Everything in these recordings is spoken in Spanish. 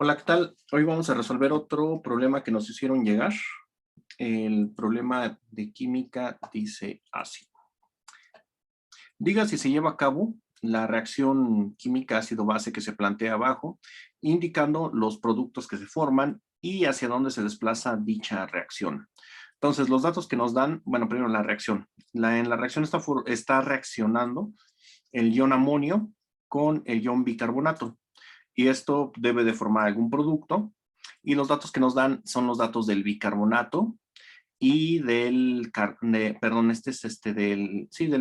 Hola, ¿qué tal? Hoy vamos a resolver otro problema que nos hicieron llegar. El problema de química dice así. Diga si se lleva a cabo la reacción química ácido-base que se plantea abajo, indicando los productos que se forman y hacia dónde se desplaza dicha reacción. Entonces, los datos que nos dan, bueno, primero la reacción. En la reacción está reaccionando el ion amonio con el ion bicarbonato. Y esto debe de formar algún producto, y los datos que nos dan son los datos del bicarbonato y del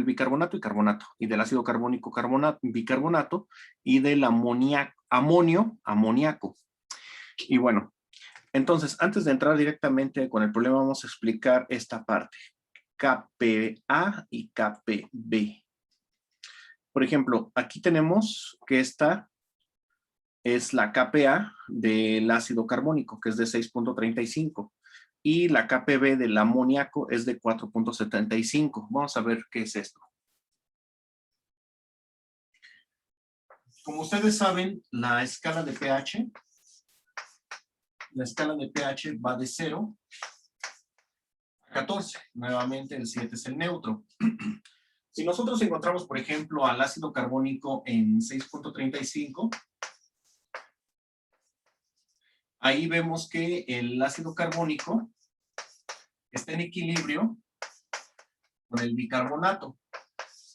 bicarbonato y carbonato, y del ácido carbónico bicarbonato, y del amoníaco. Y bueno, entonces, antes de entrar directamente con el problema, vamos a explicar esta parte, KPA y KPB. Por ejemplo, aquí tenemos que esta es la KPA del ácido carbónico, que es de 6.35, y la KPB del amoníaco es de 4.75. Vamos a ver qué es esto. Como ustedes saben, la escala de pH va de 0 a 14. Nuevamente, el 7 es el neutro. Si nosotros encontramos, por ejemplo, al ácido carbónico en 6.35, ahí vemos que el ácido carbónico está en equilibrio con el bicarbonato,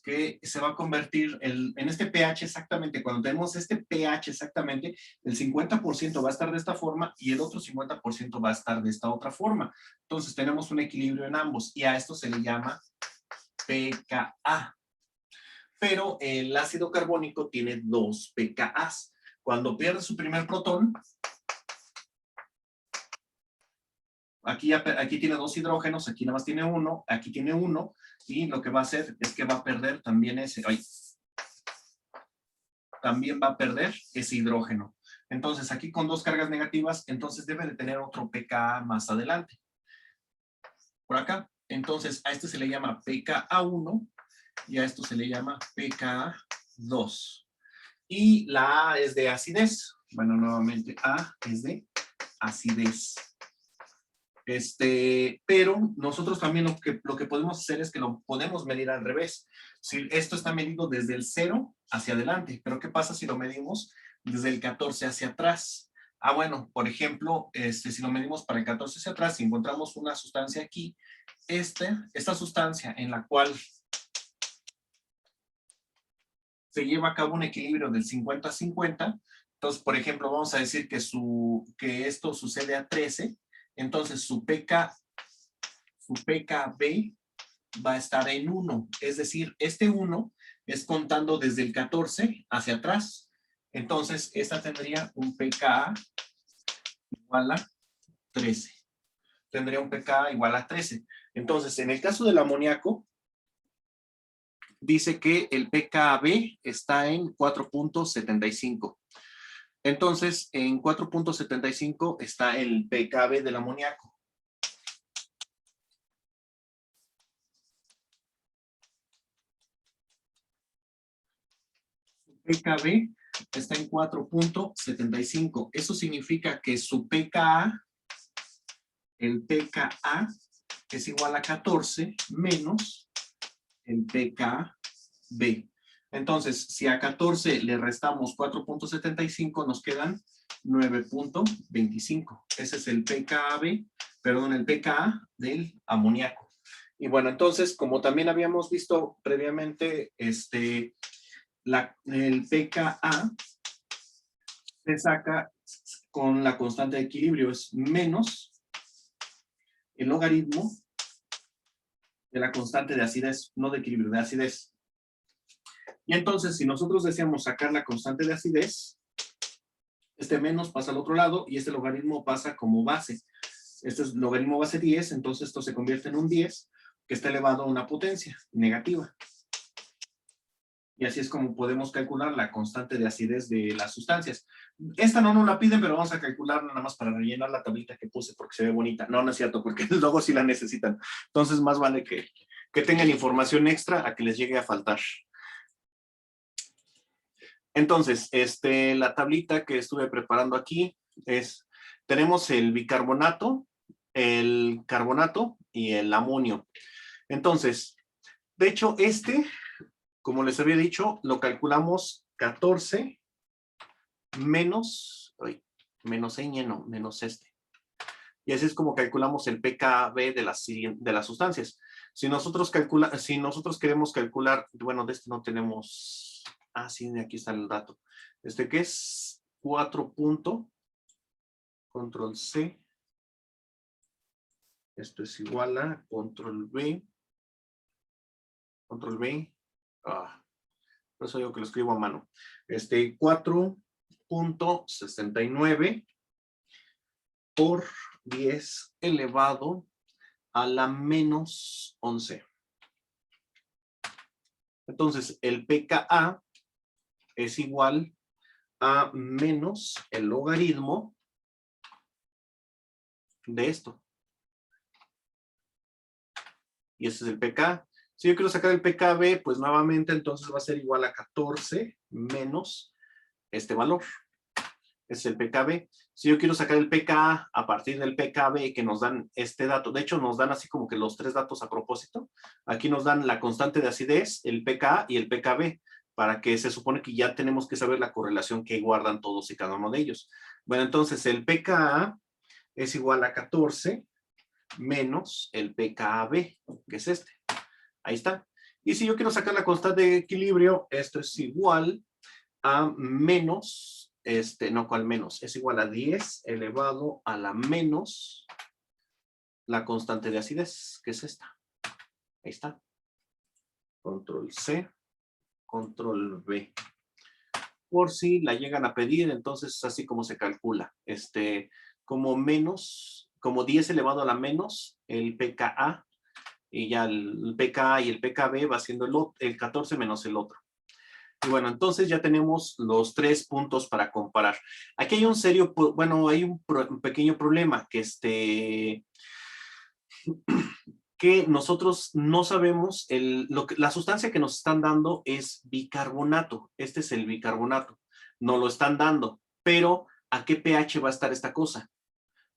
que se va a convertir en este pH exactamente. Cuando tenemos este pH exactamente, el 50% va a estar de esta forma y el otro 50% va a estar de esta otra forma. Entonces tenemos un equilibrio en ambos y a esto se le llama pKa. Pero el ácido carbónico tiene dos pKas. Cuando pierde su primer protón, aquí tiene dos hidrógenos, aquí nada más tiene uno, aquí tiene uno, y lo que va a hacer es que va a perder también también va a perder ese hidrógeno. Entonces, aquí con dos cargas negativas, entonces debe de tener otro pKa más adelante. Por acá. Entonces, a este se le llama pKa1 y a esto se le llama pKa2. Y la A es de acidez. Bueno, nuevamente, A es de acidez. Pero nosotros también lo que podemos hacer es que lo podemos medir al revés. Si esto está medido desde el 0 hacia adelante, pero ¿qué pasa si lo medimos desde el 14 hacia atrás? Bueno, por ejemplo, si lo medimos para el 14 hacia atrás, si encontramos una sustancia aquí, esta sustancia en la cual se lleva a cabo un equilibrio del 50-50, entonces, por ejemplo, vamos a decir que esto sucede a 13, entonces su pKb va a estar en 1, es decir, este 1 es contando desde el 14 hacia atrás. Entonces, esta tendría un pKa igual a 13. Tendría un pKa igual a 13. Entonces, en el caso del amoníaco, dice que el pKb está en 4.75. Entonces, en 4.75 está el pKb del amoníaco. pKb está en 4.75. Eso significa que su pKa, el pKa, es igual a 14 menos el pKb. Entonces, si a 14 le restamos 4.75, nos quedan 9.25. Ese es el pKb, perdón, el pKa del amoníaco. Y bueno, entonces, como también habíamos visto previamente, el pKa se saca con la constante de equilibrio, es menos el logaritmo de la constante de acidez, no de equilibrio, de acidez. Y entonces, si nosotros deseamos sacar la constante de acidez, este menos pasa al otro lado y este logaritmo pasa como base. Este es logaritmo base 10, entonces esto se convierte en un 10 que está elevado a una potencia negativa. Y así es como podemos calcular la constante de acidez de las sustancias. Esta no nos la piden, pero vamos a calcularla nada más para rellenar la tablita que puse porque se ve bonita. No, no es cierto, porque luego sí la necesitan. Entonces más vale que tengan información extra a que les llegue a faltar. Entonces, la tablita que estuve preparando aquí tenemos el bicarbonato, el carbonato y el amonio. Entonces, de hecho, como les había dicho, lo calculamos 14 menos Y así es como calculamos el pKb de las sustancias. Si nosotros queremos calcular, bueno, de este no tenemos, sí, aquí está el dato. Que es 4 punto, control C. Esto es igual a control B. Control B. Por eso digo que lo escribo a mano. 4.69 por 10 elevado a la menos 11. Entonces, el pKa es igual a menos el logaritmo de esto. Y ese es el pKa. Si yo quiero sacar el pKb, pues nuevamente entonces va a ser igual a 14 menos este valor. Ese es el pKb. Si yo quiero sacar el pKa a partir del pKb que nos dan este dato, de hecho nos dan así como que los 3 datos a propósito. Aquí nos dan la constante de acidez, el pKa y el pKb, para que se supone que ya tenemos que saber la correlación que guardan todos y cada uno de ellos. Bueno, entonces el pKa es igual a 14 menos el pKb, que es este. Ahí está. Y si yo quiero sacar la constante de equilibrio, esto es igual a menos, no, ¿cuál menos? Es igual a 10 elevado a la menos la constante de acidez, que es esta. Ahí está. Control C, control V. Por si la llegan a pedir, entonces es así como se calcula. Como 10 elevado a la menos el pKa, y ya el pKa y el pKb va siendo el 14 menos el otro. Y bueno, entonces ya tenemos los 3 puntos para comparar. Aquí hay hay un pequeño problema, que nosotros no sabemos, la sustancia que nos están dando es bicarbonato. Este es el bicarbonato. Nos lo están dando, pero ¿a qué pH va a estar esta cosa?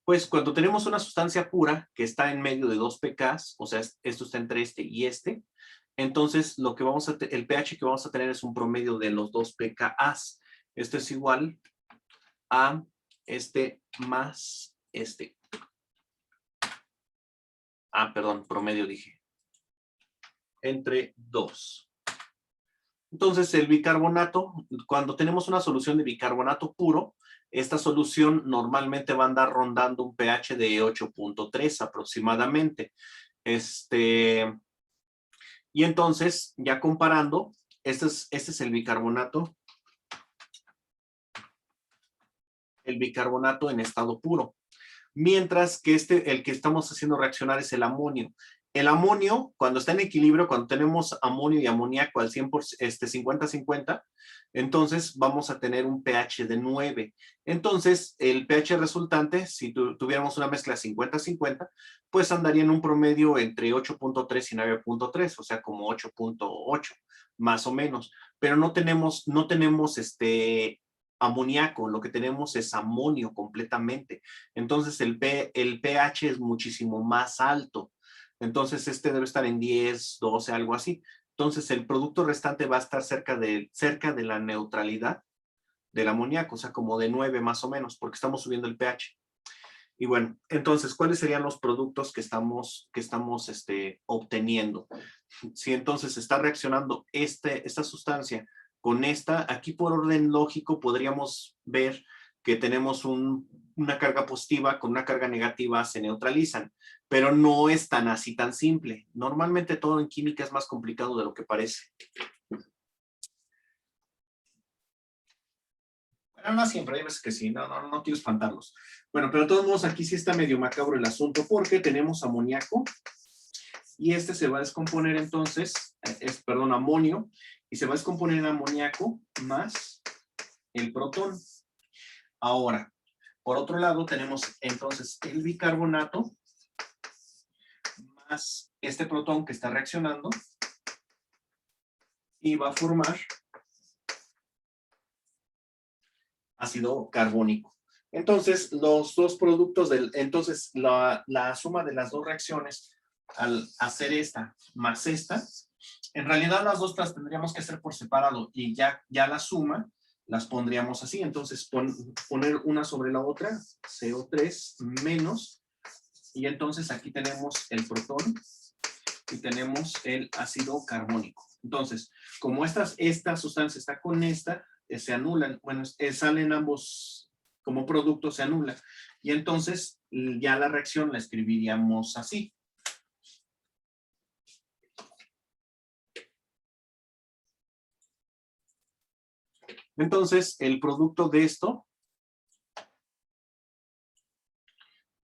Pues cuando tenemos una sustancia pura que está en medio de 2 pKs, o sea, esto está entre este y este, entonces el pH que vamos a tener es un promedio de los 2 pKas. Esto es igual a este más este. Perdón, promedio dije. Entre 2. Entonces el bicarbonato, cuando tenemos una solución de bicarbonato puro, esta solución normalmente va a andar rondando un pH de 8.3 aproximadamente. Y entonces, ya comparando, este es el bicarbonato. El bicarbonato en estado puro. Mientras que el que estamos haciendo reaccionar es el amonio. El amonio, cuando está en equilibrio, cuando tenemos amonio y amoníaco al 100%, 50-50, entonces vamos a tener un pH de 9. Entonces, el pH resultante, si tuviéramos una mezcla 50-50, pues andaría en un promedio entre 8.3 y 9.3, o sea, como 8.8, más o menos. Pero no tenemos amoníaco, lo que tenemos es amonio completamente. Entonces el pH es muchísimo más alto. Entonces debe estar en 10, 12, algo así. Entonces el producto restante va a estar cerca de la neutralidad del amoníaco, o sea, como de 9 más o menos, porque estamos subiendo el pH. Y bueno, entonces, ¿cuáles serían los productos que estamos obteniendo? Si entonces está reaccionando esta sustancia con esta, aquí por orden lógico podríamos ver que tenemos una carga positiva con una carga negativa, se neutralizan, pero no es tan así, tan simple. Normalmente todo en química es más complicado de lo que parece. Bueno, no siempre, hay veces que sí, no quiero espantarlos. Bueno, pero de todos modos aquí sí está medio macabro el asunto porque tenemos amoníaco y se va a descomponer entonces, amonio, y se va a descomponer en amoníaco más el protón. Ahora, por otro lado tenemos entonces el bicarbonato más este protón que está reaccionando y va a formar ácido carbónico. Entonces, los dos productos entonces la suma de las dos reacciones al hacer esta más esta, en realidad las dos las tendríamos que hacer por separado y ya la suma las pondríamos así. Entonces, poner una sobre la otra, CO3 menos, y entonces aquí tenemos el protón y tenemos el ácido carbónico. Entonces, como esta sustancia está con esta, se anulan, bueno, salen ambos como producto, se anula. Y entonces ya la reacción la escribiríamos así. Entonces, el producto de esto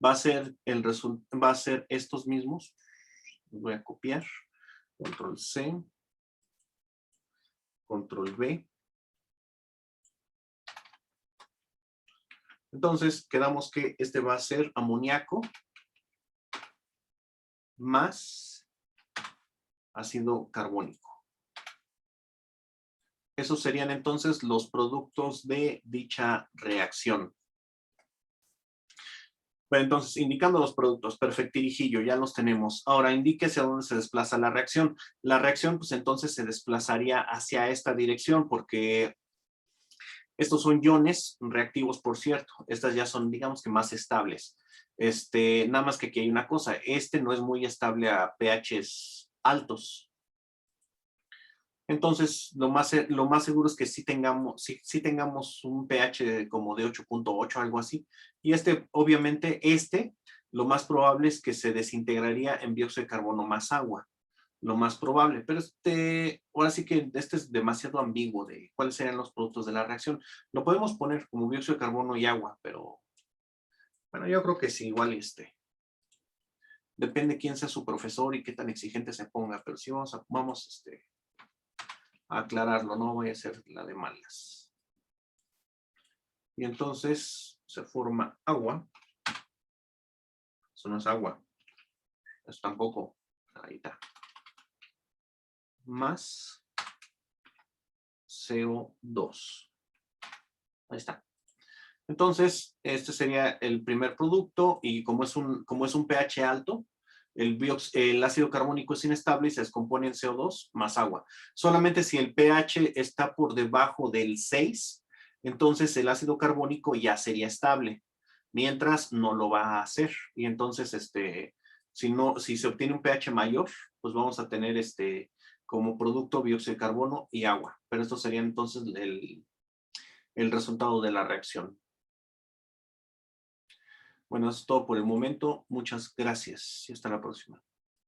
va a ser estos mismos. Voy a copiar. Control C. Control V. Entonces, quedamos que este va a ser amoníaco más ácido carbónico. Esos serían entonces los productos de dicha reacción. Bueno, entonces, indicando los productos, perfectirijillo, ya los tenemos. Ahora, indique hacia dónde se desplaza la reacción. La reacción, pues entonces se desplazaría hacia esta dirección, porque estos son iones reactivos, por cierto. Estas ya son, digamos que más estables. Nada más que aquí hay una cosa. No es muy estable a pHs altos. Entonces, lo más seguro es que sí tengamos un pH como de 8.8, algo así. Y obviamente, lo más probable es que se desintegraría en dióxido de carbono más agua. Lo más probable. Pero ahora sí que es demasiado ambiguo de cuáles serían los productos de la reacción. Lo podemos poner como dióxido de carbono y agua, pero bueno, yo creo que sí, igual depende quién sea su profesor y qué tan exigente se ponga. Pero sí vamos a aclararlo, no voy a hacer la de malas. Y entonces se forma agua. Eso no es agua. Eso tampoco. Ahí está. Más CO2. Ahí está. Entonces, este sería el primer producto y como es un pH alto, el ácido carbónico es inestable y se descompone en CO2 más agua. Solamente si el pH está por debajo del 6, entonces el ácido carbónico ya sería estable, mientras no lo va a hacer. Y entonces, si se obtiene un pH mayor, pues vamos a tener como producto dióxido de carbono y agua. Pero esto sería entonces el resultado de la reacción. Bueno, eso es todo por el momento. Muchas gracias y hasta la próxima.